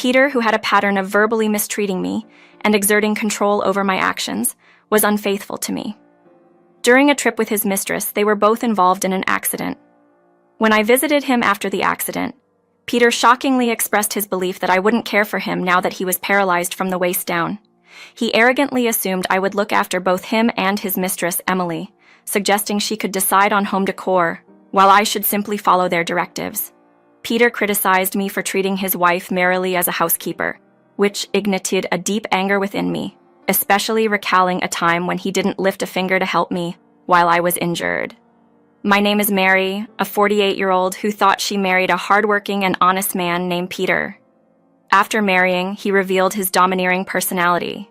Peter, who had a pattern of verbally mistreating me and exerting control over my actions, was unfaithful to me. During a trip with his mistress, they were both involved in an accident. When I visited him after the accident, Peter shockingly expressed his belief that I wouldn't care for him now that he was paralyzed from the waist down. He arrogantly assumed I would look after both him and his mistress, Emily, suggesting she could decide on home decor, while I should simply follow their directives. Peter criticized me for treating his wife merely as a housekeeper, which ignited a deep anger within me, especially recalling a time when he didn't lift a finger to help me while I was injured. My name is Mary, a 48-year-old who thought she married a hardworking and honest man named Peter. After marrying, he revealed his domineering personality.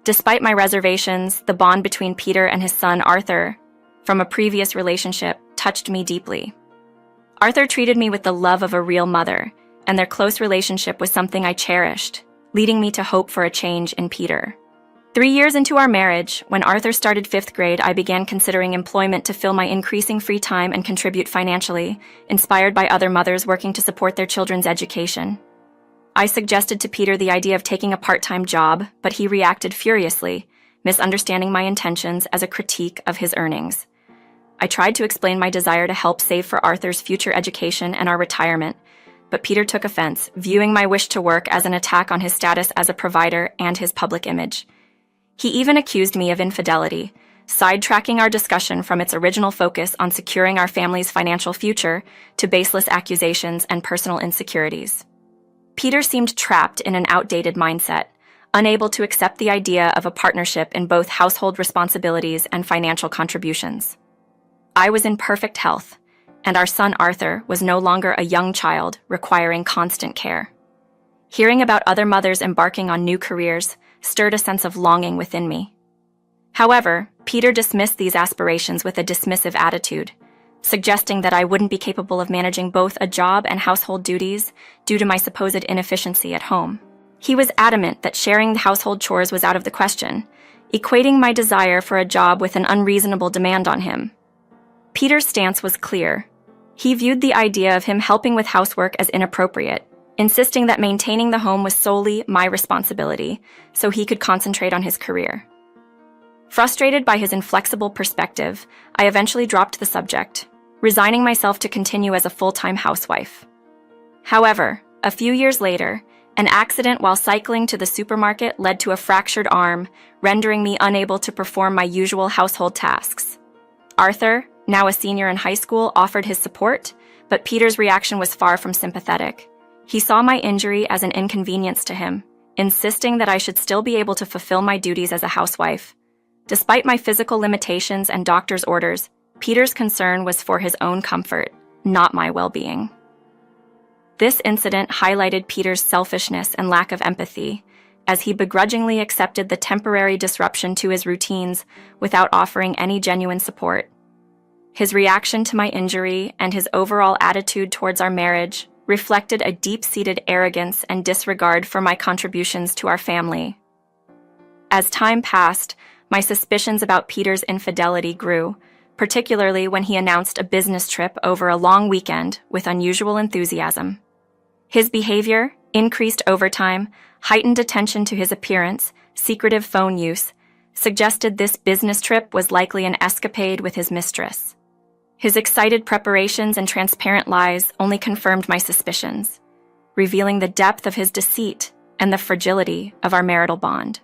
Despite my reservations, the bond between Peter and his son Arthur, from a previous relationship, touched me deeply. Arthur treated me with the love of a real mother, and their close relationship was something I cherished, leading me to hope for a change in Peter. 3 years into our marriage, when Arthur started 5th grade, I began considering employment to fill my increasing free time and contribute financially, inspired by other mothers working to support their children's education. I suggested to Peter the idea of taking a part-time job, but he reacted furiously, misunderstanding my intentions as a critique of his earnings. I tried to explain my desire to help save for Arthur's future education and our retirement, but Peter took offense, viewing my wish to work as an attack on his status as a provider and his public image. He even accused me of infidelity, sidetracking our discussion from its original focus on securing our family's financial future to baseless accusations and personal insecurities. Peter seemed trapped in an outdated mindset, unable to accept the idea of a partnership in both household responsibilities and financial contributions. I was in perfect health, and our son Arthur was no longer a young child requiring constant care. Hearing about other mothers embarking on new careers stirred a sense of longing within me. However, Peter dismissed these aspirations with a dismissive attitude, suggesting that I wouldn't be capable of managing both a job and household duties due to my supposed inefficiency at home. He was adamant that sharing the household chores was out of the question, equating my desire for a job with an unreasonable demand on him. Peter's stance was clear. He viewed the idea of him helping with housework as inappropriate, insisting that maintaining the home was solely my responsibility, so he could concentrate on his career. Frustrated by his inflexible perspective, I eventually dropped the subject, resigning myself to continue as a full-time housewife. However, a few years later, an accident while cycling to the supermarket led to a fractured arm, rendering me unable to perform my usual household tasks. Arthur, now a senior in high school, offered his support, but Peter's reaction was far from sympathetic. He saw my injury as an inconvenience to him, insisting that I should still be able to fulfill my duties as a housewife. Despite my physical limitations and doctor's orders, Peter's concern was for his own comfort, not my well-being. This incident highlighted Peter's selfishness and lack of empathy, as he begrudgingly accepted the temporary disruption to his routines without offering any genuine support. His reaction to my injury and his overall attitude towards our marriage reflected a deep-seated arrogance and disregard for my contributions to our family. As time passed, my suspicions about Peter's infidelity grew, particularly when he announced a business trip over a long weekend with unusual enthusiasm. His behavior, increased overtime, heightened attention to his appearance, secretive phone use, suggested this business trip was likely an escapade with his mistress. His excited preparations and transparent lies only confirmed my suspicions, revealing the depth of his deceit and the fragility of our marital bond.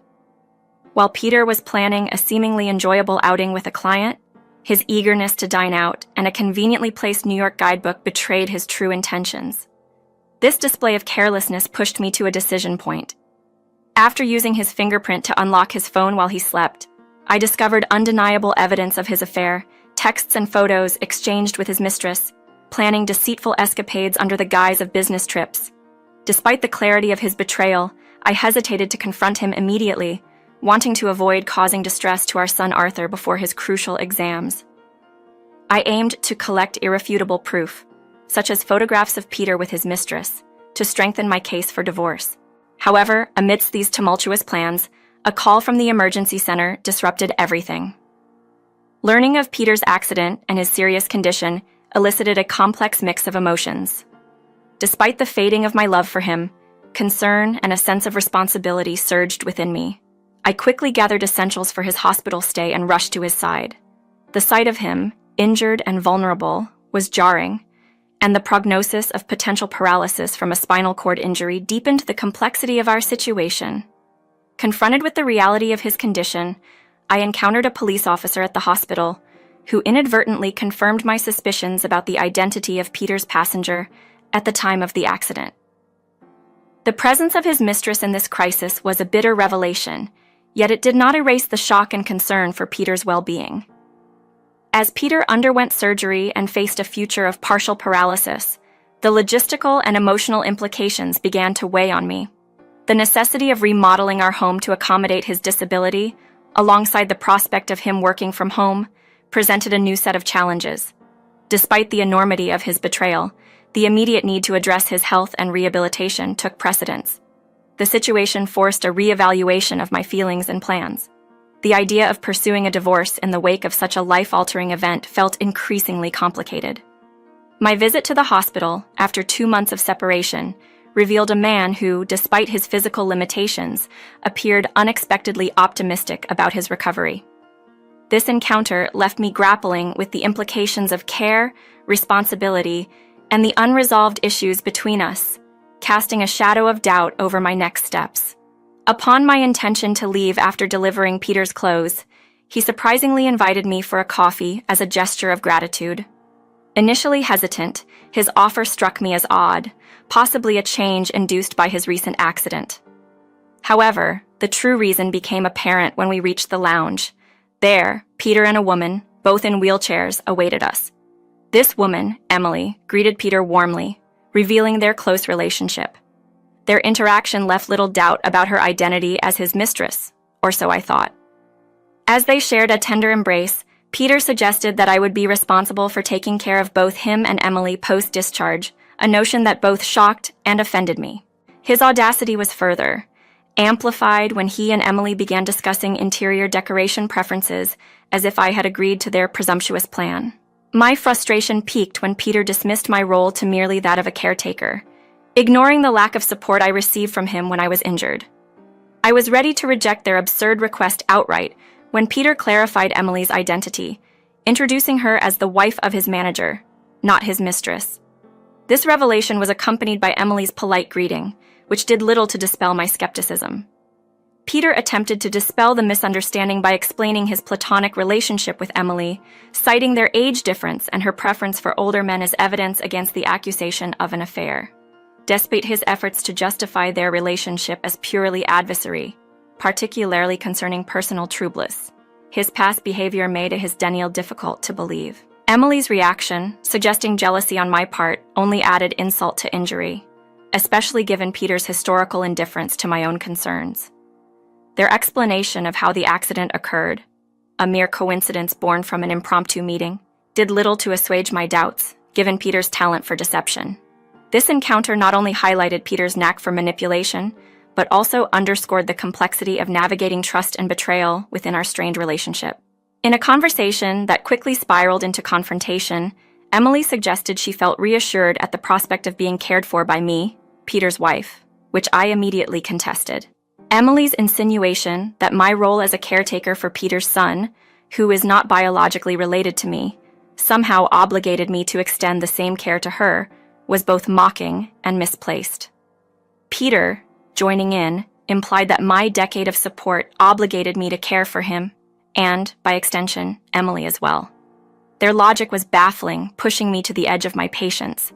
While Peter was planning a seemingly enjoyable outing with a client, his eagerness to dine out and a conveniently placed New York guidebook betrayed his true intentions. This display of carelessness pushed me to a decision point. After using his fingerprint to unlock his phone while he slept, I discovered undeniable evidence of his affair, texts and photos exchanged with his mistress, planning deceitful escapades under the guise of business trips. Despite the clarity of his betrayal, I hesitated to confront him immediately, wanting to avoid causing distress to our son Arthur before his crucial exams. I aimed to collect irrefutable proof, such as photographs of Peter with his mistress, to strengthen my case for divorce. However, amidst these tumultuous plans, a call from the emergency center disrupted everything. Learning of Peter's accident and his serious condition elicited a complex mix of emotions. Despite the fading of my love for him, Concern and a sense of responsibility surged within me. I quickly gathered essentials for his hospital stay and rushed to his side. The sight of him, injured and vulnerable, was jarring, and the prognosis of potential paralysis from a spinal cord injury deepened the complexity of our situation. Confronted with the reality of his condition, I encountered a police officer at the hospital who inadvertently confirmed my suspicions about the identity of Peter's passenger at the time of the accident. The presence of his mistress in this crisis was a bitter revelation, yet it did not erase the shock and concern for Peter's well-being. As Peter underwent surgery and faced a future of partial paralysis, the logistical and emotional implications began to weigh on me. The necessity of remodeling our home to accommodate his disability, alongside the prospect of him working from home, presented a new set of challenges. Despite the enormity of his betrayal, the immediate need to address his health and rehabilitation took precedence. The situation forced a reevaluation of my feelings and plans. The idea of pursuing a divorce in the wake of such a life-altering event felt increasingly complicated. My visit to the hospital, after 2 months of separation, revealed a man who, despite his physical limitations, appeared unexpectedly optimistic about his recovery. This encounter left me grappling with the implications of care, responsibility, and the unresolved issues between us, casting a shadow of doubt over my next steps. Upon my intention to leave after delivering Peter's clothes, he surprisingly invited me for a coffee as a gesture of gratitude. Initially hesitant, his offer struck me as odd, possibly a change induced by his recent accident. However, the true reason became apparent when we reached the lounge. There, Peter and a woman, both in wheelchairs, awaited us. This woman, Emily, greeted Peter warmly, revealing their close relationship. Their interaction left little doubt about her identity as his mistress, or so I thought. As they shared a tender embrace, Peter suggested that I would be responsible for taking care of both him and Emily post-discharge, a notion that both shocked and offended me. His audacity was further amplified when he and Emily began discussing interior decoration preferences as if I had agreed to their presumptuous plan. My frustration peaked when Peter dismissed my role to merely that of a caretaker, ignoring the lack of support I received from him when I was injured. I was ready to reject their absurd request outright when Peter clarified Emily's identity, introducing her as the wife of his manager, not his mistress. This revelation was accompanied by Emily's polite greeting, which did little to dispel my skepticism. Peter attempted to dispel the misunderstanding by explaining his platonic relationship with Emily, citing their age difference and her preference for older men as evidence against the accusation of an affair. Despite his efforts to justify their relationship as purely adversary, particularly concerning personal troubles, his past behavior made his denial difficult to believe. Emily's reaction, suggesting jealousy on my part, only added insult to injury, especially given Peter's historical indifference to my own concerns. Their explanation of how the accident occurred, a mere coincidence born from an impromptu meeting, did little to assuage my doubts, given Peter's talent for deception. This encounter not only highlighted Peter's knack for manipulation, but also underscored the complexity of navigating trust and betrayal within our strained relationship. In a conversation that quickly spiraled into confrontation, Emily suggested she felt reassured at the prospect of being cared for by me, Peter's wife, which I immediately contested. Emily's insinuation that my role as a caretaker for Peter's son, who is not biologically related to me, somehow obligated me to extend the same care to her, was both mocking and misplaced. Peter, joining in, implied that my decade of support obligated me to care for him, and, by extension, Emily as well. Their logic was baffling, pushing me to the edge of my patience.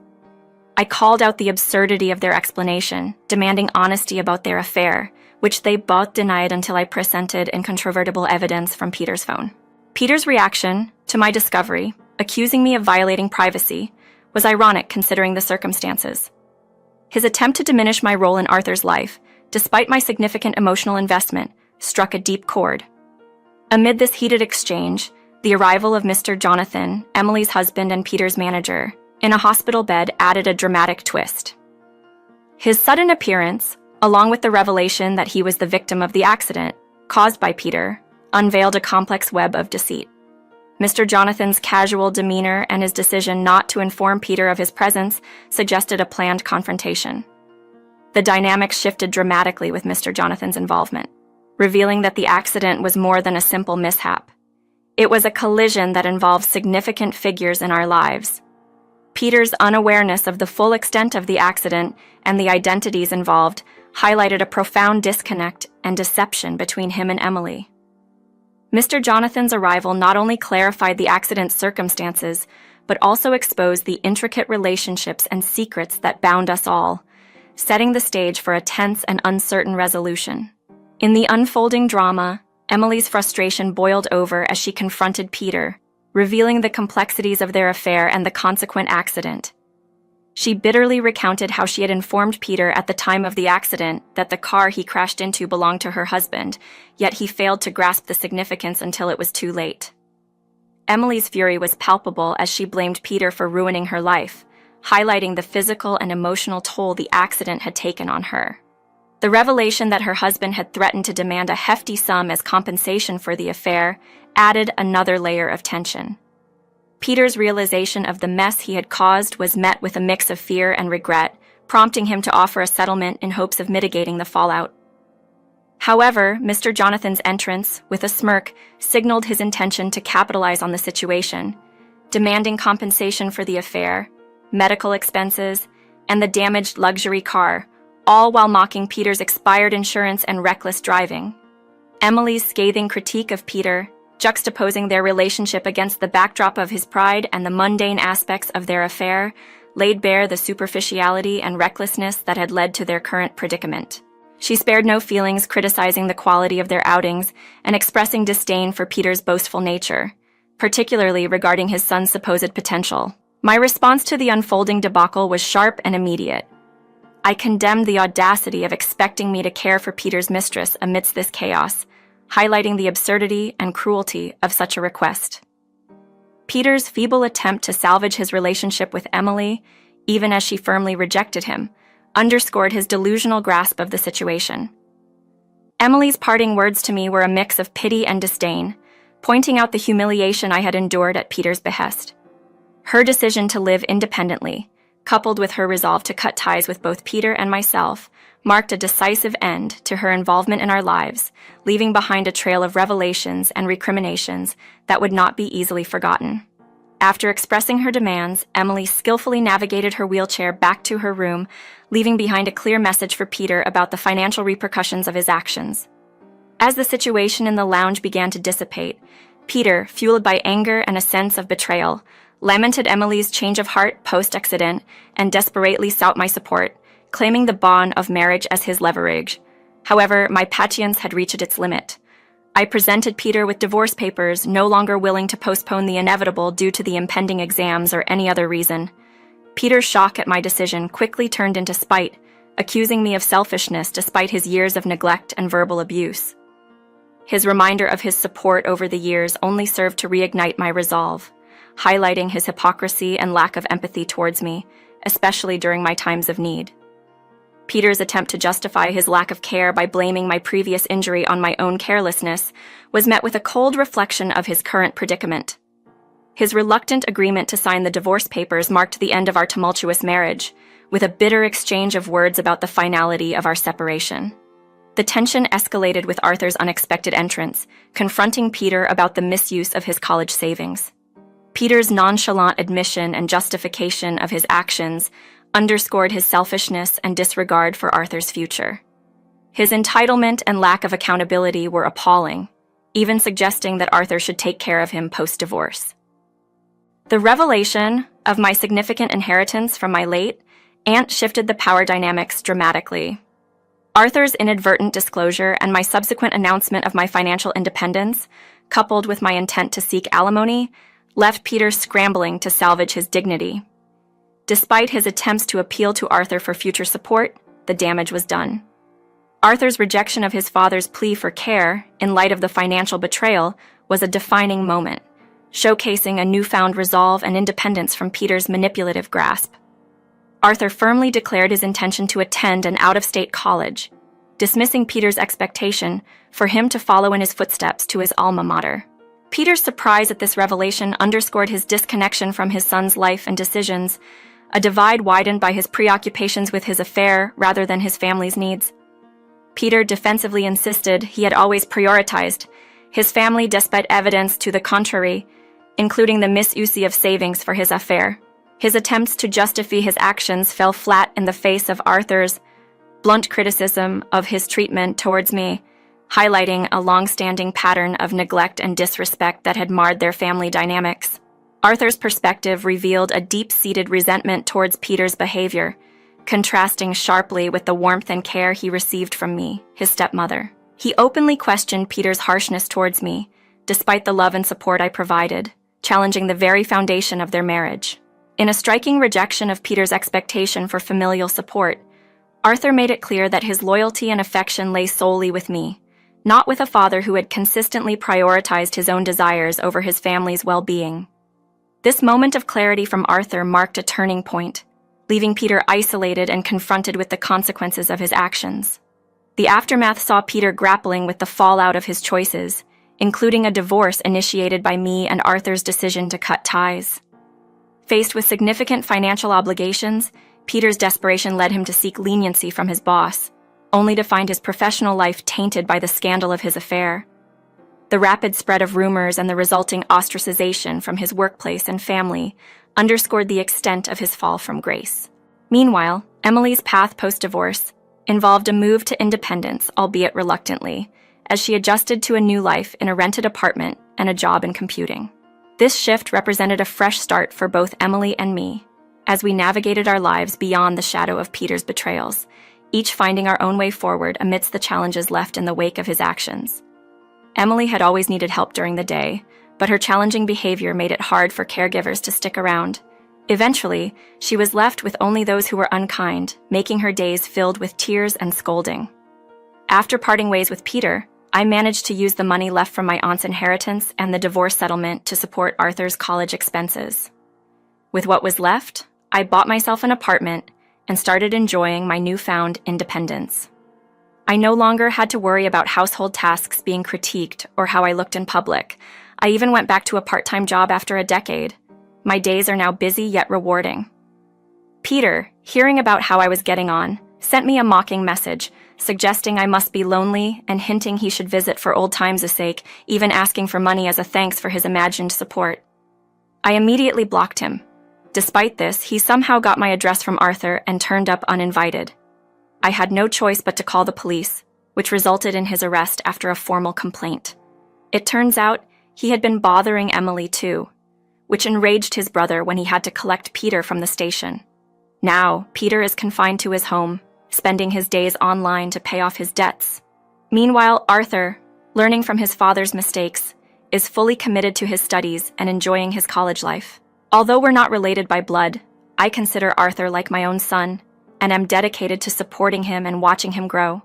I called out the absurdity of their explanation, demanding honesty about their affair, which they both denied until I presented incontrovertible evidence from Peter's phone. Peter's reaction to my discovery, accusing me of violating privacy, was ironic considering the circumstances. His attempt to diminish my role in Arthur's life, despite my significant emotional investment, struck a deep chord. Amid this heated exchange, the arrival of Mr. Jonathan, Emily's husband and Peter's manager, in a hospital bed added a dramatic twist. His sudden appearance, along with the revelation that he was the victim of the accident caused by Peter, unveiled a complex web of deceit. Mr. Jonathan's casual demeanor and his decision not to inform Peter of his presence suggested a planned confrontation. The dynamics shifted dramatically with Mr. Jonathan's involvement, revealing that the accident was more than a simple mishap. It was a collision that involved significant figures in our lives. Peter's unawareness of the full extent of the accident and the identities involved highlighted a profound disconnect and deception between him and Emily. Mr. Jonathan's arrival not only clarified the accident's circumstances, but also exposed the intricate relationships and secrets that bound us all, setting the stage for a tense and uncertain resolution. In the unfolding drama, Emily's frustration boiled over as she confronted Peter, revealing the complexities of their affair and the consequent accident. She bitterly recounted how she had informed Peter at the time of the accident that the car he crashed into belonged to her husband, yet he failed to grasp the significance until it was too late. Emily's fury was palpable as she blamed Peter for ruining her life, highlighting the physical and emotional toll the accident had taken on her. The revelation that her husband had threatened to demand a hefty sum as compensation for the affair added another layer of tension. Peter's realization of the mess he had caused was met with a mix of fear and regret, prompting him to offer a settlement in hopes of mitigating the fallout. However, Mr. Jonathan's entrance, with a smirk, signaled his intention to capitalize on the situation, demanding compensation for the affair, medical expenses, and the damaged luxury car, all while mocking Peter's expired insurance and reckless driving. Emily's scathing critique of Peter, juxtaposing their relationship against the backdrop of his pride and the mundane aspects of their affair, laid bare the superficiality and recklessness that had led to their current predicament. She spared no feelings criticizing the quality of their outings and expressing disdain for Peter's boastful nature, particularly regarding his son's supposed potential. My response to the unfolding debacle was sharp and immediate. I condemned the audacity of expecting me to care for Peter's mistress amidst this chaos, highlighting the absurdity and cruelty of such a request. Peter's feeble attempt to salvage his relationship with Emily, even as she firmly rejected him, underscored his delusional grasp of the situation. Emily's parting words to me were a mix of pity and disdain, pointing out the humiliation I had endured at Peter's behest. Her decision to live independently, coupled with her resolve to cut ties with both Peter and myself, marked a decisive end to her involvement in our lives, leaving behind a trail of revelations and recriminations that would not be easily forgotten. After expressing her demands, Emily skillfully navigated her wheelchair back to her room, leaving behind a clear message for Peter about the financial repercussions of his actions. As the situation in the lounge began to dissipate, Peter, fueled by anger and a sense of betrayal, lamented Emily's change of heart post-accident and desperately sought my support, claiming the bond of marriage as his leverage. However, my patience had reached its limit. I presented Peter with divorce papers, no longer willing to postpone the inevitable due to the impending exams or any other reason. Peter's shock at my decision quickly turned into spite, accusing me of selfishness despite his years of neglect and verbal abuse. His reminder of his support over the years only served to reignite my resolve, highlighting his hypocrisy and lack of empathy towards me, especially during my times of need. Peter's attempt to justify his lack of care by blaming my previous injury on my own carelessness was met with a cold reflection of his current predicament. His reluctant agreement to sign the divorce papers marked the end of our tumultuous marriage, with a bitter exchange of words about the finality of our separation. The tension escalated with Arthur's unexpected entrance, confronting Peter about the misuse of his college savings. Peter's nonchalant admission and justification of his actions underscored his selfishness and disregard for Arthur's future. His entitlement and lack of accountability were appalling, even suggesting that Arthur should take care of him post-divorce. The revelation of my significant inheritance from my late aunt shifted the power dynamics dramatically. Arthur's inadvertent disclosure and my subsequent announcement of my financial independence, coupled with my intent to seek alimony, left Peter scrambling to salvage his dignity. Despite his attempts to appeal to Arthur for future support, the damage was done. Arthur's rejection of his father's plea for care, in light of the financial betrayal, was a defining moment, showcasing a newfound resolve and independence from Peter's manipulative grasp. Arthur firmly declared his intention to attend an out-of-state college, dismissing Peter's expectation for him to follow in his footsteps to his alma mater. Peter's surprise at this revelation underscored his disconnection from his son's life and decisions, a divide widened by his preoccupations with his affair rather than his family's needs. Peter defensively insisted he had always prioritized his family despite evidence to the contrary, including the misuse of savings for his affair. His attempts to justify his actions fell flat in the face of Arthur's blunt criticism of his treatment towards me, highlighting a long-standing pattern of neglect and disrespect that had marred their family dynamics. Arthur's perspective revealed a deep-seated resentment towards Peter's behavior, contrasting sharply with the warmth and care he received from me, his stepmother. He openly questioned Peter's harshness towards me, despite the love and support I provided, challenging the very foundation of their marriage. In a striking rejection of Peter's expectation for familial support, Arthur made it clear that his loyalty and affection lay solely with me, not with a father who had consistently prioritized his own desires over his family's well-being. This moment of clarity from Arthur marked a turning point, leaving Peter isolated and confronted with the consequences of his actions. The aftermath saw Peter grappling with the fallout of his choices, including a divorce initiated by me and Arthur's decision to cut ties. Faced with significant financial obligations, Peter's desperation led him to seek leniency from his boss, only to find his professional life tainted by the scandal of his affair. The rapid spread of rumors and the resulting ostracization from his workplace and family underscored the extent of his fall from grace. Meanwhile, Emily's path post-divorce involved a move to independence, albeit reluctantly, as she adjusted to a new life in a rented apartment and a job in computing. This shift represented a fresh start for both Emily and me, as we navigated our lives beyond the shadow of Peter's betrayals, each finding our own way forward amidst the challenges left in the wake of his actions. Emily had always needed help during the day, but her challenging behavior made it hard for caregivers to stick around. Eventually, she was left with only those who were unkind, making her days filled with tears and scolding. After parting ways with Peter, I managed to use the money left from my aunt's inheritance and the divorce settlement to support Arthur's college expenses. With what was left, I bought myself an apartment and started enjoying my newfound independence. I no longer had to worry about household tasks being critiqued or how I looked in public. I even went back to a part-time job after a decade. My days are now busy yet rewarding. Peter, hearing about how I was getting on, sent me a mocking message, suggesting I must be lonely and hinting he should visit for old times' sake, even asking for money as a thanks for his imagined support. I immediately blocked him. Despite this, he somehow got my address from Arthur and turned up uninvited. I had no choice but to call the police, which resulted in his arrest after a formal complaint. It turns out he had been bothering Emily too, which enraged his brother when he had to collect Peter from the station. Now, Peter is confined to his home, spending his days online to pay off his debts. Meanwhile, Arthur, learning from his father's mistakes, is fully committed to his studies and enjoying his college life. Although we're not related by blood, I consider Arthur like my own son, and am dedicated to supporting him and watching him grow.